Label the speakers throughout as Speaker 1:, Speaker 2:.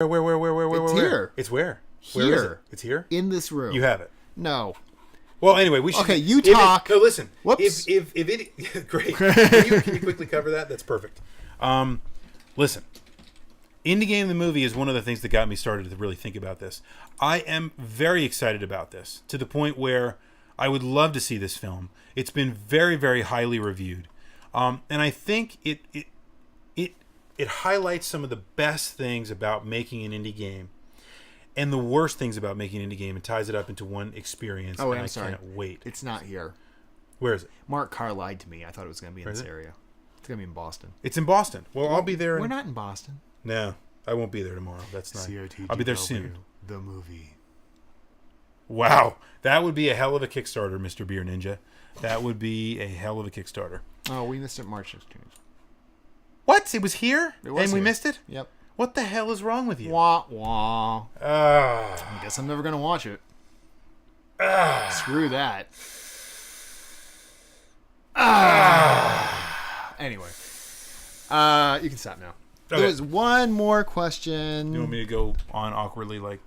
Speaker 1: Where?
Speaker 2: It's here.
Speaker 1: It's where?
Speaker 2: Here.
Speaker 1: Where is it? It's here?
Speaker 2: In this room.
Speaker 1: You have it.
Speaker 2: No.
Speaker 1: Well, anyway, we should...
Speaker 2: Okay, you talk.
Speaker 1: No, listen.
Speaker 2: Whoops.
Speaker 1: If it... Great. Can you quickly cover that? That's perfect. Listen. Indie Game the Movie is one of the things that got me started to really think about this. I am very excited about this, to the point where I would love to see this film. It's been very, very highly reviewed. And I think it highlights some of the best things about making an indie game and the worst things about making an indie game, and ties it up into one experience.
Speaker 2: Oh,
Speaker 1: and
Speaker 2: I'm sorry.
Speaker 1: Can't wait.
Speaker 2: It's not here.
Speaker 1: Where is it?
Speaker 2: Mark Carr lied to me. I thought it was going to be in this area. It's going to be in Boston.
Speaker 1: It's in Boston. Well, I'll be there.
Speaker 2: We're not in Boston.
Speaker 1: No, I won't be there tomorrow. That's not. I'll be there soon.
Speaker 2: The movie.
Speaker 1: Wow. That would be a hell of a Kickstarter, Mr. Beer Ninja. That would be a hell of a Kickstarter.
Speaker 2: Oh, we missed it March 16th.
Speaker 1: What? It was here?
Speaker 2: It was
Speaker 1: and we
Speaker 2: here.
Speaker 1: missed it?
Speaker 2: Yep.
Speaker 1: What the hell is wrong with you?
Speaker 2: Wah, wah. I guess I'm never going to watch it. Screw that. Anyway. You can stop now.
Speaker 1: Okay.
Speaker 2: There's one more question.
Speaker 1: You want me to go on awkwardly like...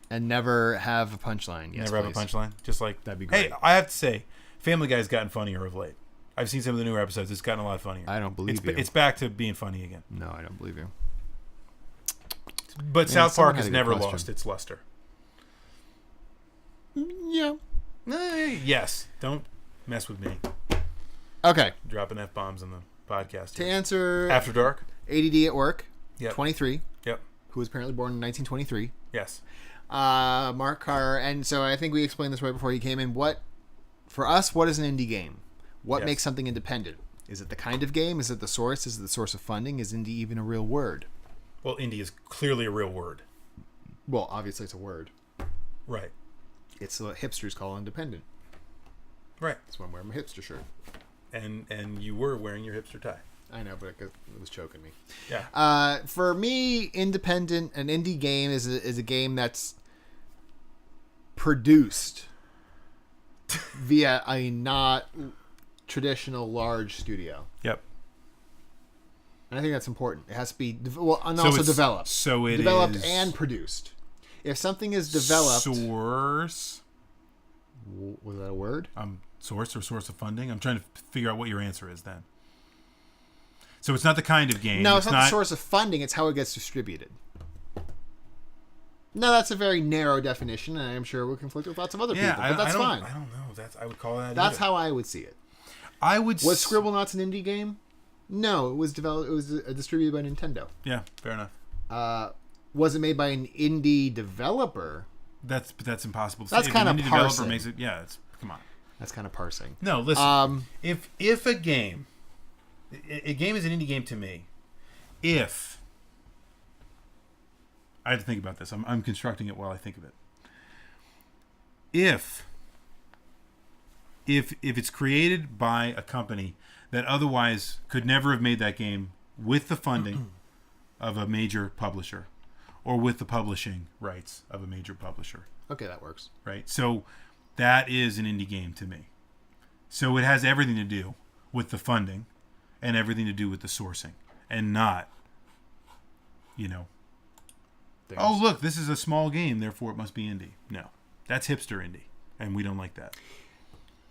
Speaker 2: And never have a punchline. Yes,
Speaker 1: never
Speaker 2: please.
Speaker 1: have a punchline? Just like...
Speaker 2: That'd be great.
Speaker 1: Hey, I have to say, Family Guy's gotten funnier of late. I've seen some of the newer episodes. It's gotten a lot funnier.
Speaker 2: I don't believe you.
Speaker 1: It's back to being funny again.
Speaker 2: No, I don't believe you.
Speaker 1: But South
Speaker 2: someone
Speaker 1: Park
Speaker 2: had
Speaker 1: has
Speaker 2: a good
Speaker 1: never
Speaker 2: question.
Speaker 1: lost its luster.
Speaker 2: Yeah.
Speaker 1: Yes. Don't mess with me.
Speaker 2: Okay.
Speaker 1: Dropping F-bombs on the podcast.
Speaker 2: To
Speaker 1: here.
Speaker 2: answer
Speaker 1: After Dark?
Speaker 2: ADD at work,
Speaker 1: Yep.
Speaker 2: 23,
Speaker 1: Yep.
Speaker 2: who was apparently born in 1923.
Speaker 1: Yes.
Speaker 2: Mark Carr, and so I think we explained this right before he came in. For us, what is an indie game? What
Speaker 1: Yes.
Speaker 2: makes something independent? Is it the kind of game? Is it the source? Is it the source of funding? Is indie even a real word?
Speaker 1: Well, indie is clearly a real word.
Speaker 2: Well, obviously it's a word.
Speaker 1: Right.
Speaker 2: It's what hipsters call independent.
Speaker 1: Right.
Speaker 2: That's why I'm wearing my hipster shirt.
Speaker 1: And you were wearing your hipster tie.
Speaker 2: I know, but it was choking me.
Speaker 1: Yeah.
Speaker 2: For me, an indie game is a game that's produced via a not traditional large studio.
Speaker 1: Yep.
Speaker 2: And I think that's important. It has to be and
Speaker 1: So
Speaker 2: also
Speaker 1: it's-
Speaker 2: developed.
Speaker 1: so it
Speaker 2: developed
Speaker 1: is
Speaker 2: and produced. If something is developed,
Speaker 1: Source.
Speaker 2: was that a word?
Speaker 1: Source or source of funding? I'm trying to figure out what your answer is then. So it's not the kind of game.
Speaker 2: No, it's not the source of funding. It's how it gets distributed. No, that's a very narrow definition, and I'm sure it will conflict with lots of other people. But that's fine.
Speaker 1: I don't know. I would call that.
Speaker 2: That's how I would see it. Was Scribblenauts an indie game? No, it was developed. It was distributed by Nintendo.
Speaker 1: Yeah, fair enough.
Speaker 2: Was it made by an indie developer?
Speaker 1: That's impossible to
Speaker 2: That's
Speaker 1: say.
Speaker 2: kind
Speaker 1: If
Speaker 2: of
Speaker 1: an indie developer
Speaker 2: parsing.
Speaker 1: makes it. Yeah, come on.
Speaker 2: That's kind of parsing.
Speaker 1: No, listen. If a game is an indie game to me, if I had to think about this, I'm constructing it while I think of it. If it's created by a company that otherwise could never have made that game with the funding of a major publisher or with the publishing rights of a major publisher.
Speaker 2: Okay, that works.
Speaker 1: Right? So that is an indie game to me. So it has everything to do with the funding and everything to do with the sourcing, and not, things. Oh, look, this is a small game, therefore it must be indie. No, that's hipster indie, and we don't like that.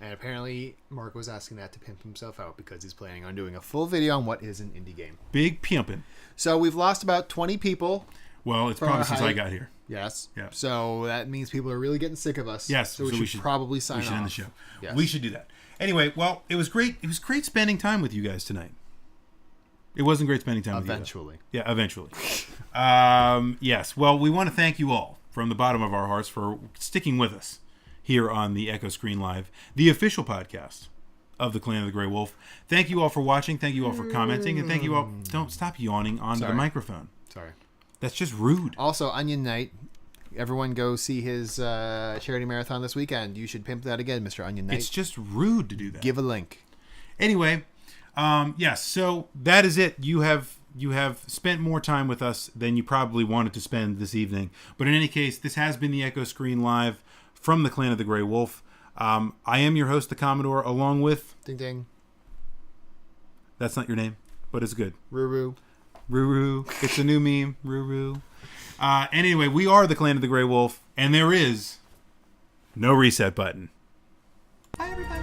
Speaker 2: And apparently, Mark was asking that to pimp himself out because he's planning on doing a full video on what is an indie game.
Speaker 1: Big pimpin'.
Speaker 2: So we've lost about 20 people.
Speaker 1: Well, it's probably since I got here.
Speaker 2: Yes.
Speaker 1: Yeah.
Speaker 2: So that means people are really getting sick of us.
Speaker 1: Yes.
Speaker 2: So we should probably sign off.
Speaker 1: We should end the show.
Speaker 2: Yes.
Speaker 1: We should do that. Anyway, well, it was great. It was great spending time with you guys tonight. It wasn't great spending time
Speaker 2: Eventually.
Speaker 1: with you. Yeah, eventually. Yes. Well, we want to thank you all from the bottom of our hearts for sticking with us here on the Echo Screen Live, the official podcast of the Clan of the Grey Wolf. Thank you all for watching. Thank you all for commenting. And thank you all. Don't stop yawning onto the microphone.
Speaker 2: Sorry.
Speaker 1: That's just rude.
Speaker 2: Also, Onion Knight. Everyone go see his charity marathon this weekend. You should pimp that again, Mr. Onion Knight.
Speaker 1: It's just rude to do that.
Speaker 2: Give a link.
Speaker 1: Anyway, yes, so that is it. You have spent more time with us than you probably wanted to spend this evening. But in any case, this has been the Echo Screen Live from the Clan of the Grey Wolf. I am your host, the Commodore, along with...
Speaker 2: Ding ding.
Speaker 1: That's not your name, but it's good.
Speaker 2: Ruru.
Speaker 1: Ruru. It's a new meme. Ruru. Anyway, we are the Clan of the Grey Wolf, and there is no reset button. Bye, everybody.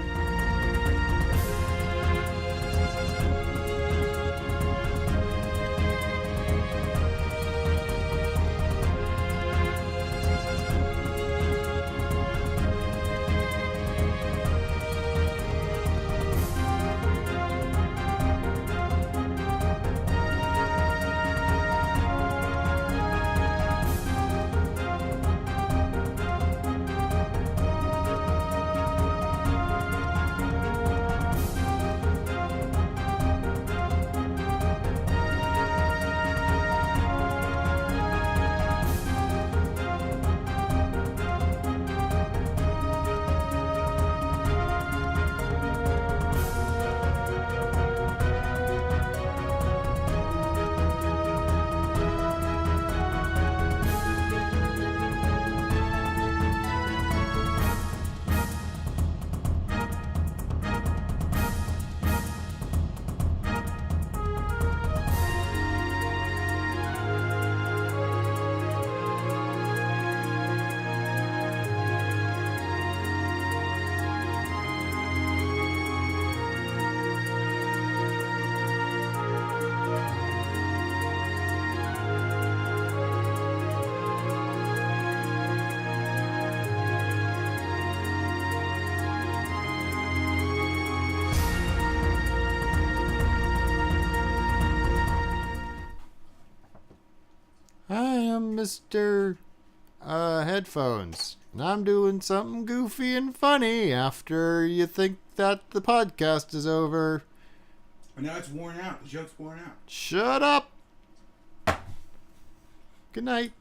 Speaker 2: Mr. Headphones. And I'm doing something goofy and funny after you think that the podcast is over.
Speaker 1: But now it's worn out. The joke's worn out.
Speaker 2: Shut up. Good night.